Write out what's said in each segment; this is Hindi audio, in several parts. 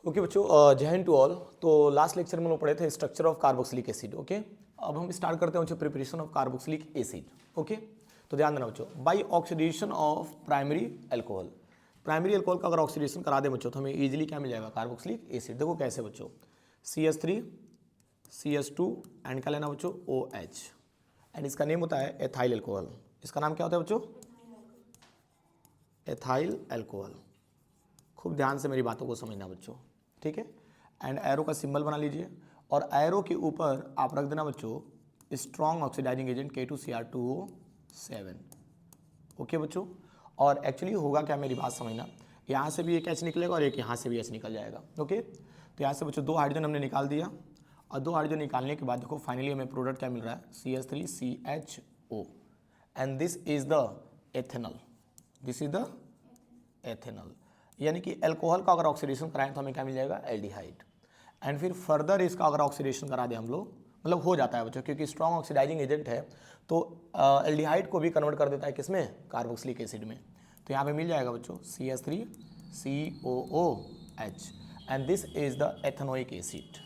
ओके बच्चों, जय हिंद टू ऑल। तो लास्ट लेक्चर में हम लोग पढ़े थे structure of carboxylic acid. Okay, अब हम स्टार्ट करते हैं बच्चों preparation of carboxylic acid. Okay, तो ध्यान देना बच्चों, by oxidation of primary alcohol. Primary alcohol का अगर ऑक्सीडेशन करा दे बच्चों तो हमें इजीली क्या मिल जाएगा, कार्बोक्सिलिक एसिड। देखो कैसे बच्चों, CH3 CH2 एंड क्या लेना बच्चों, OH, एंड इसका नेम होता है एथाइल अल्कोहल। इसका नाम क्या होता है बच्चों, एथाइल अल्कोहल। खूब ध्यान से मेरी बातों को समझना बच्चों, ठीक है। एंड एरो का सिंबल बना लीजिए और एरो के ऊपर आप रख देना बच्चों strong oxidising agent K2Cr2O7। Okay बच्चों, और एक्चुअली होगा क्या, मेरी बात समझना, यहाँ से भी एक H निकलेगा और एक यहाँ से भी H निकल जाएगा। ओके, तो यहाँ से बच्चों दो हाइड्रोजन हमने निकाल दिया और दो हाइड्रोजन निकालने के बाद देखो फाइनली हमें प्रोडक्ट क्या मिल रहा है, CH3CHO, and this is the ethanol. This is the ethanol, यानी कि अल्कोहल का अगर ऑक्सीडेशन कराएं तो हमें क्या मिल जाएगा, एल्डिहाइड। एंड फिर फर्दर इसका अगर ऑक्सीडेशन करा दें हम लोग, मतलब हो जाता है बच्चों, क्योंकि स्ट्रॉन्ग ऑक्सीडाइजिंग एजेंट है तो एल्डिहाइड को भी कन्वर्ट कर देता है किसमें, कार्बोक्सिलिक एसिड में। तो यहाँ पे मिल जाएगा बच्चों CH3COOH, and this is the ethanoic acid.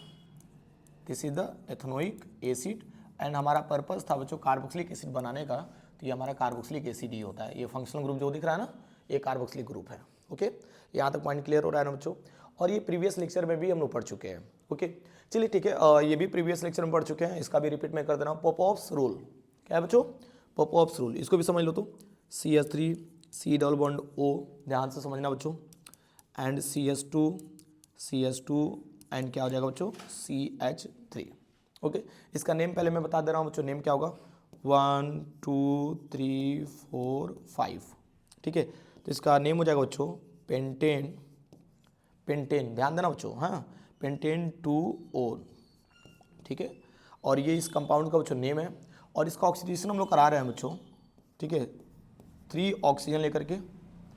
This is the ethanoic acid, and हमारा पर्पस था बच्चों कार्बोक्सिलिक एसिड बनाने का, तो ये हमारा कार्बोक्सिलिक एसिड ही होता है। ये फंक्शनल ग्रुप जो दिख रहा है ना, ये कार्बोक्सिलिक ग्रुप है। ओके, यहाँ तक पॉइंट क्लियर हो रहा है ना बच्चों, और ये प्रीवियस लेक्चर में भी हम लोग पढ़ चुके हैं। ओके, चलिए ठीक है, ये भी प्रीवियस लेक्चर में पढ़ चुके हैं, इसका भी रिपीट मैं कर दे रहा हूँ। पॉपऑफ्स रूल क्या है बच्चों, पॉपऑफ्स रूल, इसको भी समझ लो। तो CH3 C double bond O, ध्यान से समझना बच्चों, एंड CH2 एंड क्या हो जाएगा बच्चों, CH3। ओके, इसका नेम पहले मैं बता दे रहा हूँ बच्चों, नेम क्या होगा, 1 2 3 4 5, ठीक है। तो इसका नेम हो जाएगा बच्चों पेंटेन। पेंटेन ध्यान देना बच्चों, हाँ, पेंटेन 2O, ठीक है। और ये इस कंपाउंड का बच्चों नेम है, और इसका ऑक्सीडेशन हम लोग करा रहे हैं बच्चों, ठीक है, 3 ऑक्सीजन लेकर के,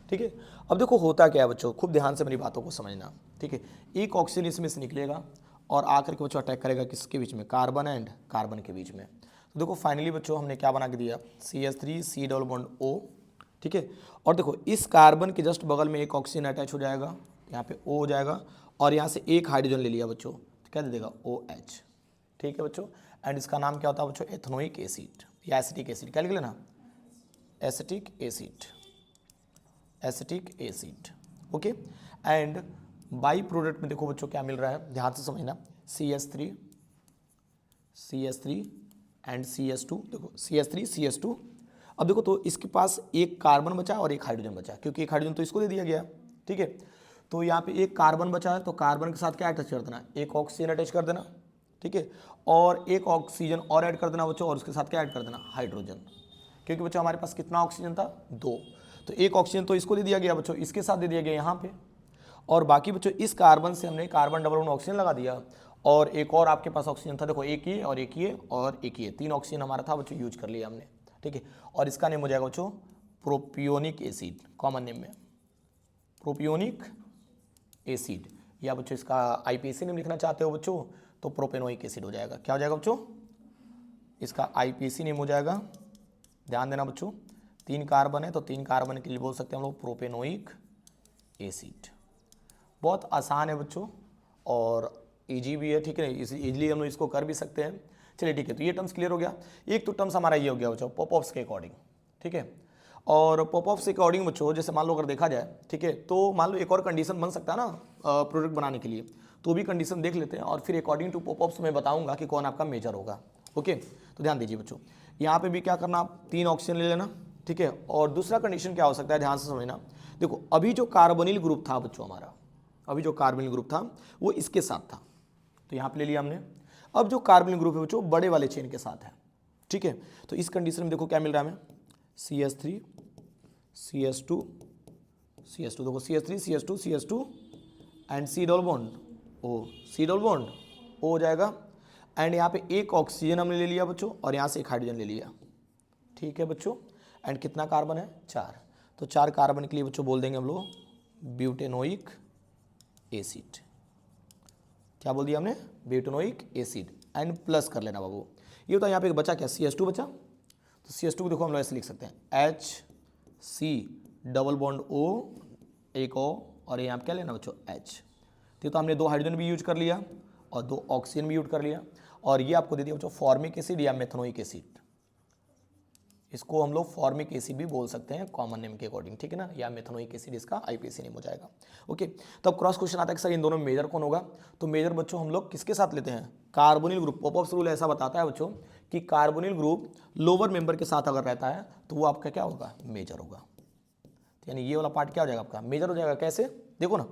ठीक है। अब देखो होता क्या है बच्चों, खूब ध्यान से मेरी बातों को समझना, ठीक है। एक ऑक्सीजन इसमें से निकलेगा और आकर के बच्चों अटैक करेगा किसके बीच में, कार्बन एंड कार्बन के बीच में। तो देखो फाइनली बच्चों हमने क्या बना के दिया, CH3 C double bond O, ठीक है। और देखो इस कार्बन के जस्ट बगल में एक ऑक्सीजन अटैच हो जाएगा, यहाँ पे O हो जाएगा, और यहाँ से एक हाइड्रोजन ले लिया बच्चों, तो क्या दे देगा, OH, ठीक है बच्चों। एंड इसका नाम क्या होता है बच्चों, एथेनोइक एसिड या एसिटिक एसिड, क्या लिख लेना, acetic acid, acetic acid. Okay, and by product में देखो बच्चों क्या मिल रहा है, ध्यान से समझना, CH3 एंड CH2, देखो CH3 CH2। अब देखो तो इसके पास एक कार्बन बचा और एक हाइड्रोजन बचा, क्योंकि एक हाइड्रोजन तो इसको दे दिया गया, ठीक है। तो यहाँ पे एक कार्बन बचा है, तो कार्बन के साथ क्या अटैच कर देना, एक ऑक्सीजन अटैच कर देना, ठीक है, और एक ऑक्सीजन और ऐड कर देना बच्चों, और उसके साथ क्या ऐड कर देना, हाइड्रोजन, क्योंकि बच्चों हमारे पास कितना ऑक्सीजन था, 2। तो एक ऑक्सीजन तो इसको दे दिया गया बच्चों, इसके साथ दे दिया गया यहाँ पे, और बाकी बच्चों इस कार्बन से हमने कार्बन डबल बॉन्ड ऑक्सीजन लगा दिया, और एक और आपके पास ऑक्सीजन था, देखो एक ये और एक ये और एक ये, 3 ऑक्सीजन हमारा था बच्चों, यूज कर लिया हमने, ठीक है। और इसका नेम हो जाएगा बच्चों प्रोपियोनिक एसिड, कॉमन नेम में प्रोपियोनिक एसिड, या बच्चों इसका IPAC नेम लिखना चाहते हो बच्चों तो प्रोपेनोइक एसिड हो जाएगा। क्या हो जाएगा बच्चों, इसका IPAC नेम हो जाएगा, ध्यान देना बच्चों, 3 कार्बन है तो 3 कार्बन के लिए बोल सकते हैं हम लोग प्रोपेनोइक एसिड। बहुत आसान है बच्चों और इजी भी है, ठीक है, इजीली हम लोग इसको कर भी सकते हैं। चलिए ठीक है, तो ये टर्म्स क्लियर हो गया। एक तो टर्म्स हमारा ये हो गया बच्चों पॉपऑफ्स के अकॉर्डिंग, ठीक है। और पॉपऑफ्स के अकॉर्डिंग बच्चों जैसे मान लो अगर देखा जाए, ठीक है, तो मान लो एक और कंडीशन बन सकता है ना प्रोडक्ट बनाने के लिए, तो भी कंडीशन देख लेते हैं, और फिर अकॉर्डिंग टू पॉपऑफ्स मैं बताऊंगा कि कौन आपका मेजर होगा। ओके, तो ध्यान दीजिए बच्चों, यहाँ पे भी क्या करना, आप 3 ऑक्सीजन ले लेना, ठीक है। और दूसरा कंडीशन क्या हो सकता है, ध्यान से समझना, देखो अभी जो कार्बोनिल ग्रुप था बच्चों हमारा, अभी जो कार्बोनिल ग्रुप था वो इसके साथ था, तो यहाँ पे ले लिया हमने। अब जो कार्बोनिल ग्रुप है बच्चों बड़े वाले चेन के साथ है, ठीक है। तो इस कंडीशन में देखो क्या मिल रहा है हमें, CH3 CH2 देखो CH3 and C double bond O, C double bond O हो जाएगा, एंड यहाँ पे एक ऑक्सीजन हमने ले लिया बच्चों, और यहाँ से एक हाइड्रोजन ले लिया, ठीक है बच्चों। एंड कितना कार्बन है, 4, तो 4 कार्बन के लिए बच्चों बोल देंगे हम लोग ब्यूटेनोइक एसिड। क्या बोल दिया हमने, ब्यूटेनोइक एसिड, एंड प्लस कर लेना बाबू। ये होता है यहाँ पे बचा क्या, CH2 बचा, तो CH2 को देखो हम लोग ऐसे लिख सकते हैं HC डबल बॉन्ड O, एक O, और यहाँ पे क्या लेना बच्चों, H, तो हमने 2 हाइड्रोजन भी यूज कर लिया और 2 ऑक्सीजन भी यूज कर लिया, और ये आपको दे दिया बच्चों फॉर्मिक एसिड या मेथनोइक एसिड। इसको हम लोग फॉर्मिक एसिड भी बोल सकते हैं कॉमन नेम के अकॉर्डिंग, ठीक है ना, या मेथनोइक एसिड इसका आईपीएसी नेम हो जाएगा। ओके, तो अब क्रॉस क्वेश्चन आता है कि सर इन दोनों में मेजर कौन होगा। तो मेजर बच्चों हम लोग किसके साथ लेते हैं, कार्बोनिल ग्रुप। पॉपअप्स रूल ऐसा बताता है बच्चों कि कार्बोनिल ग्रुप लोअर मेंबर के साथ अगर रहता है तो वो आपका क्या होगा, मेजर होगा। यानी ये वाला पार्ट क्या हो जाएगा आपका, मेजर हो जाएगा। कैसे, देखो ना,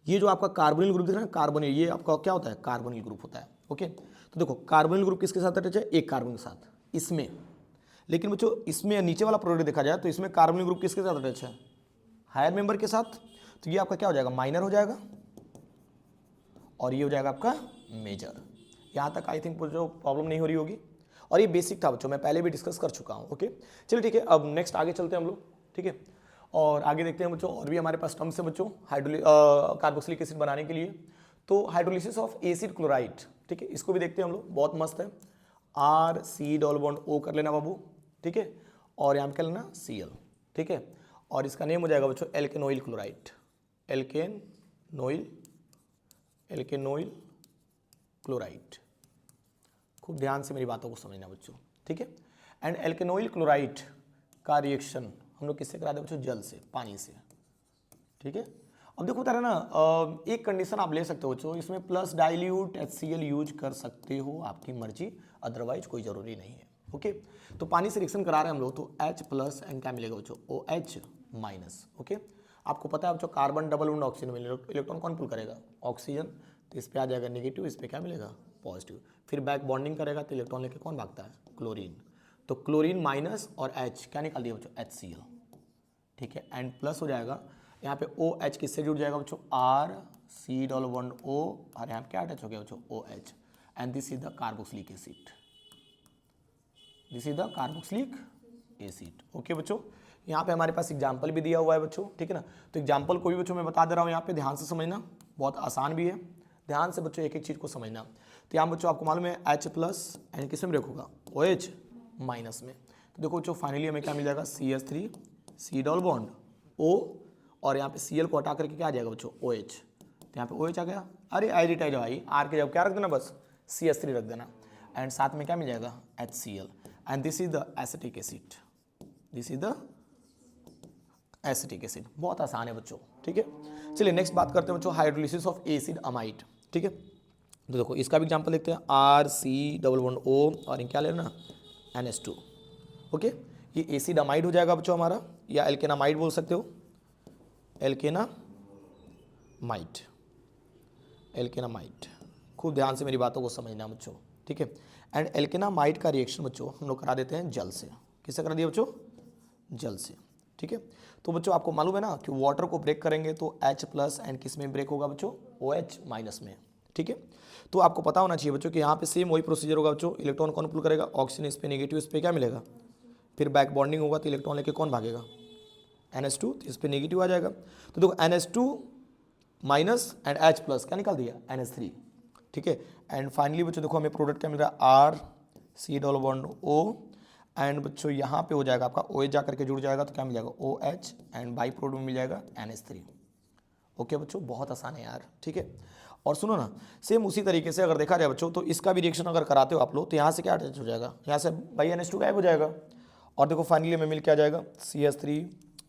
ये जो आपका कार्बोनिल ग्रुप दिख रहा है, कार्बोनिल, ये आपका क्या होता है, कार्बोनिल ग्रुप होता है। ओके, तो देखो कार्बोनिल ग्रुप किसके साथ अटैच है, एक कार्बन के साथ इसमें। लेकिन बच्चों इसमें नीचे वाला प्रोडक्ट देखा जाए तो इसमें कार्बोनिल ग्रुप किसके साथ अटैच है, हायर मेंबर के साथ। तो ये आपका क्या हो जाएगा, माइनर हो जाएगा, और ये हो जाएगा आपका मेजर। यहाँ तक आई थिंक जो प्रॉब्लम नहीं हो रही होगी, और ये बेसिक था बच्चों, मैं पहले भी डिस्कस कर चुका हूँ। ओके, चलिए ठीक है, अब नेक्स्ट आगे चलते हैं हम लोग, ठीक है। और आगे देखते हैं बच्चों, और भी हमारे पास टर्म्स है बच्चों कार्बोक्सिलिक एसिड बनाने के लिए। तो हाइड्रोलिसिस ऑफ एसिड क्लोराइड, ठीक है, इसको भी देखते हैं हम लोग, बहुत मस्त है। R C double bond O कर लेना बाबू, ठीक है, और यहाँ पे क्या लेना, Cl, ठीक है, और इसका नेम हो जाएगा बच्चों एल्केनोइल क्लोराइड, एल्केनोइल क्लोराइड। खूब ध्यान से मेरी बातों को समझना बच्चों, ठीक है। एंड एल्केनोइल क्लोराइड का रिएक्शन हम लोग किससे कराते हैं बच्चों, जल से, पानी से, ठीक है। अब देखो होता है ना, एक कंडीशन आप ले सकते हो बच्चों, इसमें प्लस डाइल्यूट HCl यूज कर सकते हो, आपकी मर्जी, अदरवाइज कोई जरूरी नहीं है। ओके, तो पानी से रिएक्शन करा रहे हैं हम लोग, तो H प्लस एंड क्या मिलेगा बच्चों, OH माइनस। ओके, आपको पता है बच्चों कार्बन डबल बॉन्ड ऑक्सीजन में इलेक्ट्रॉन कौन पुल करेगा, ऑक्सीजन, तो इस पे आ जाएगा नेगेटिव, इस पे क्या मिलेगा, पॉजिटिव। फिर बैक बॉन्डिंग करेगा तो इलेक्ट्रॉन लेके कौन भागता है, क्लोरीन। तो क्लोरीन माइनस और H क्या निकाल दिया बच्चों, HCl, ठीक है, एंड प्लस हो जाएगा यहाँ पे OH किससे जुड़ जाएगा बच्चों, R C double bond O, और यहाँ पे क्या अटैच हो गया बच्चों, OH, and this is the carboxylic acid, this is the carboxylic acid. Okay बच्चों, यहाँ पे हमारे पास एग्जाम्पल भी दिया हुआ है बच्चों, ठीक है ना। तो एग्जाम्पल को भी बच्चों मैं बता दे रहा हूँ, यहाँ पे ध्यान से समझना, बहुत आसान भी है, ध्यान से बच्चों एक एक चीज़ को समझना। तो यहाँ बच्चों आपको मालूम है H प्लस एंड किस में ब्रेक होगा, OH माइनस में। तो देखो बच्चों फाइनली हमें क्या मिल जाएगा, CH3 C double bond O, और यहाँ पे Cl को हटा करके क्या आ जाएगा बच्चों, OH। तो यहाँ पे OH आ गया, अरे एडिटाइज भाई, R के जब क्या रख देना, बस CH3 रख देना, एंड साथ में क्या मिल जाएगा, HCl, and this is the acetic acid, this is the acetic acid. बहुत आसान है बच्चों, ठीक है। चलिए नेक्स्ट बात करते हैं बच्चों, हाइड्रोलिसिस ऑफ एसिड अमाइड, ठीक है। तो देखो इसका भी एग्जांपल देखते हैं, RC डबल बॉन्ड O, और क्या लेना, NH2। ओके, ये एसिड अमाइड हो जाएगा बच्चों हमारा, या एल्केनामाइड बोल सकते हो, एल्केनामाइड, एल्केनामाइड। खूब ध्यान से मेरी बातों को समझना बच्चों, ठीक है। एंड एल्केनामाइड का रिएक्शन बच्चों हम लोग करा देते हैं जल से। किससे करा दिया बच्चों, जल से, ठीक है। तो बच्चों आपको मालूम है ना कि वाटर को ब्रेक करेंगे तो H प्लस एंड किस में ब्रेक होगा बच्चों, OH माइनस में, ठीक है। तो आपको पता होना चाहिए बच्चों कि यहाँ पे सेम वही प्रोसीजर होगा बच्चों, इलेक्ट्रॉन कौन पुल करेगा, ऑक्सीजन इस पे नेगेटिव, इस पे क्या मिलेगा, फिर बैक बॉन्डिंग होगा तो इलेक्ट्रॉन लेके कौन भागेगा, NH2, तो इस पे नेगेटिव आ जाएगा। तो देखो NH2 minus and H plus क्या निकाल दिया, NH3, ठीक है। एंड फाइनली बच्चों देखो हमें प्रोडक्ट क्या मिल रहा है, R C double bond O, and बच्चों यहाँ पे हो जाएगा आपका OH जा करके जुड़ जाएगा तो क्या मिल जाएगा, OH, एंड बाई प्रोडक्ट में मिल जाएगा NH3। ओके बच्चों, बहुत आसान है यार, ठीक है। और सुनो ना, सेम उसी तरीके से अगर देखा जाए बच्चों, तो इसका भी रिएक्शन अगर कराते हो आप लोग, तो यहाँ से क्या अटैच हो जाएगा, यहाँ से बाई NH2 गायब हो जाएगा, और देखो फाइनली हमें मिल के आ जाएगा CH3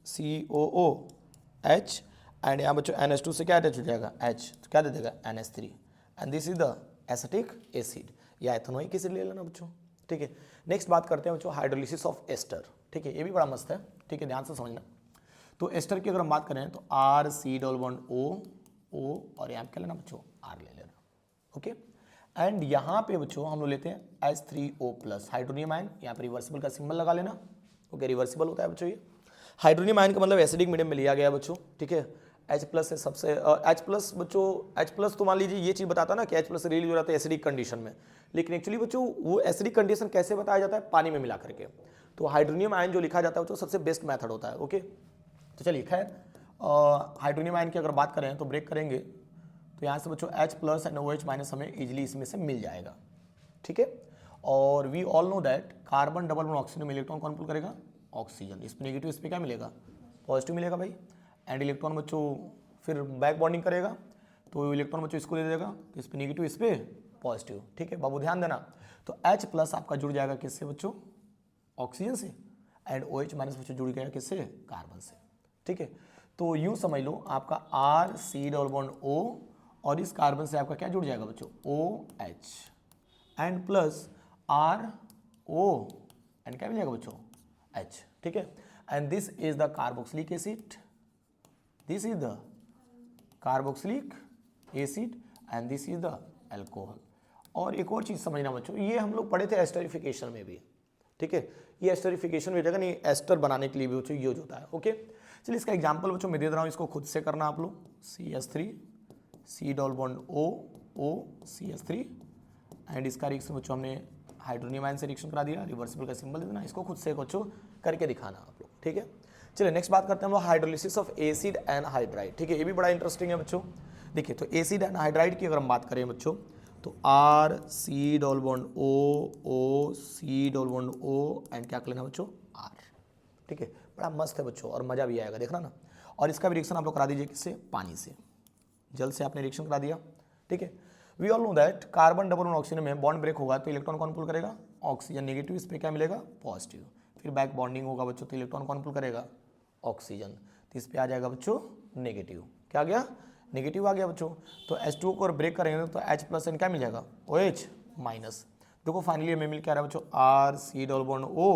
COOH, एंड यहाँ बच्चों NH2 से क्या अटैच हो जाएगा, H, तो क्या दे देगा, NH3, and this is the acetic acid, या एथेनोइक एसिड ले लेना बच्चों, ठीक है। नेक्स्ट बात करते हैं बच्चों हाइड्रोलिसिस ऑफ एस्टर, ठीक है, ये भी बड़ा मस्त है, ठीक है, ध्यान से समझना। तो एस्टर की अगर हम बात करें तो RC डबल बॉन्ड O, और यहाँ क्या लेना बच्चों, R ले लेना, ओके। एंड यहाँ पे बच्चों हम लोग लेते हैं H3O प्लस, हाइड्रोनियम आयन, यहाँ पे रिवर्सिबल का सिंबल लगा लेना, ओके, रिवर्सिबल होता है बच्चों ये। हाइड्रोनियम आयन का मतलब एसिडिक मीडियम में लिया गया बच्चों, ठीक है। H प्लस से सबसे H प्लस बच्चों, H प्लस तो मान लीजिए ये चीज़ बताता ना कि H प्लस रिलीज हो जाता है एसिडिक कंडीशन में, लेकिन एक्चुअली बच्चों वो एसिडिक कंडीशन कैसे बताया जाता है, पानी में मिला करके। तो हाइड्रोनियम आयन जो लिखा जाता है बच्चों सबसे बेस्ट मेथड होता है, ओके। तो चलिए खैर हाइड्रोनियम आयन की अगर बात करें तो ब्रेक करेंगे तो यहाँ से बच्चों H plus and OH minus हमें इजीली इसमें से मिल जाएगा, ठीक है। और we all know that carbon double bond oxygen में इलेक्ट्रॉन कौन पुल करेगा, ऑक्सीजन, इस पर नेगेटिव, इस पर क्या मिलेगा, पॉजिटिव मिलेगा भाई, एंड इलेक्ट्रॉन बच्चों फिर बैक बॉन्डिंग करेगा तो इलेक्ट्रॉन बच्चों इसको दे देगा, इस पे नेगेटिव इस पे पॉजिटिव, ठीक है बाबू ध्यान देना। तो H प्लस आपका जुड़ जाएगा किससे बच्चों, ऑक्सीजन से, एंड OH माइनस बच्चों जुड़ गया किससे, कार्बन से, ठीक है। तो यूं समझ लो आपका R C double bond O और इस कार्बन से आपका क्या जुड़ जाएगा बच्चों, OH and plus RO and क्या मिल जाएगा बच्चों, H, ठीक है। And this is the carboxylic acid, this is the carboxylic acid and this is the alcohol. और एक और चीज समझना बच्चों, ये हम लोग पढ़े थे एस्टरिफिकेशन में भी, ठीक है, ये एस्टरिफिकेशन में रहेगा, नहीं एस्टर बनाने के लिए भी बच्चों यूज होता है, ओके। चलिए इसका एग्जांपल बच्चों मैं दे रहा हूँ, इसको खुद से करना आप लोग। CH3 C double bond O CH3 and इसका रिएक्शन बच्चों हमने हाइड्रोनियम आयन से रिएक्शन करा दिया, रिवर्सिबल का सिंबल दे देना, इसको खुद से बच्चों करके दिखाना आप लोग, ठीक है। चलिए नेक्स्ट बात करते हैं हम लोग hydrolysis of acid and hydride, ठीक है, ये भी बड़ा इंटरेस्टिंग है बच्चों। देखिए तो एसिड एंड हाइड्राइड की अगर हम बात करें बच्चों, तो R C double bond O C double bond O and क्या कर लेना बच्चों, R, ठीक है, बड़ा मस्त है बच्चों और मजा भी आएगा, देखना ना। और इसका भी रिएक्शन आप लोग करा दीजिए किससे, पानी से, जल से आपने रिएक्शन करा दिया, ठीक है। We all know that carbon double bond oxygen में बॉन्ड ब्रेक होगा तो इलेक्ट्रॉन कौन पुल करेगा, ऑक्सीजन, नेगेटिव इस पे क्या मिलेगा, पॉजिटिव। फिर बैक बॉन्डिंग होगा बच्चों तो इलेक्ट्रॉन कौन पुल करेगा, ऑक्सीजन, तो इस पे आ जाएगा बच्चों नेगेटिव, क्या आ गया, नेगेटिव आ गया बच्चों। तो H2O को ब्रेक करेंगे तो H प्लस एंड क्या मिल जाएगा, OH माइनस। देखो फाइनली हमें मिल क्या रहा है बच्चों, R C double bond O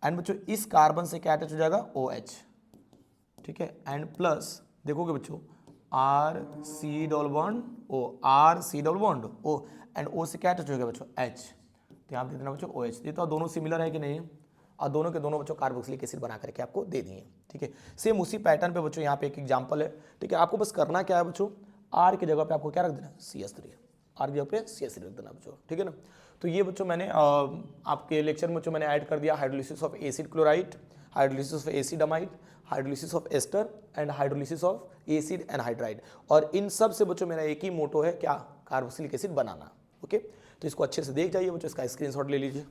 and बच्चों इस कार्बन से क्या अटैच हो जाएगा, OH, ठीक है, एंड प्लस देखोगे बच्चों R C double bond O, R C double bond O and O से क्या अटैच हो जाएगा बच्चों, H, तो यहाँ पे दे देना बच्चों OH। ये तो दोनों सिमिलर है कि नहीं, और दोनों के दोनों बच्चों कार्बोक्सिलिक एसिड बना करके आपको दे दिए, ठीक है। सेम उसी पैटर्न पे बच्चों यहाँ पे एक एग्जांपल है, ठीक है। आपको बस करना क्या है बच्चों, R की जगह पे आपको क्या रख देना, CH3, R की जगह पे CH3 रख देना बच्चों, ठीक है ना। तो ये बच्चों मैंने आपके लेक्चर में बच्चों मैंने ऐड कर दिया hydrolysis of acid chloride, hydrolysis of acid amide, hydrolysis of ester and hydrolysis of acid and hydride. और इन सब से बच्चों मेरा एक ही मोटो है, क्या, कार्बोक्सिलिक एसिड बनाना, ओके। तो इसको अच्छे से देख जाइए बच्चों, इसका स्क्रीनशॉट ले लीजिए।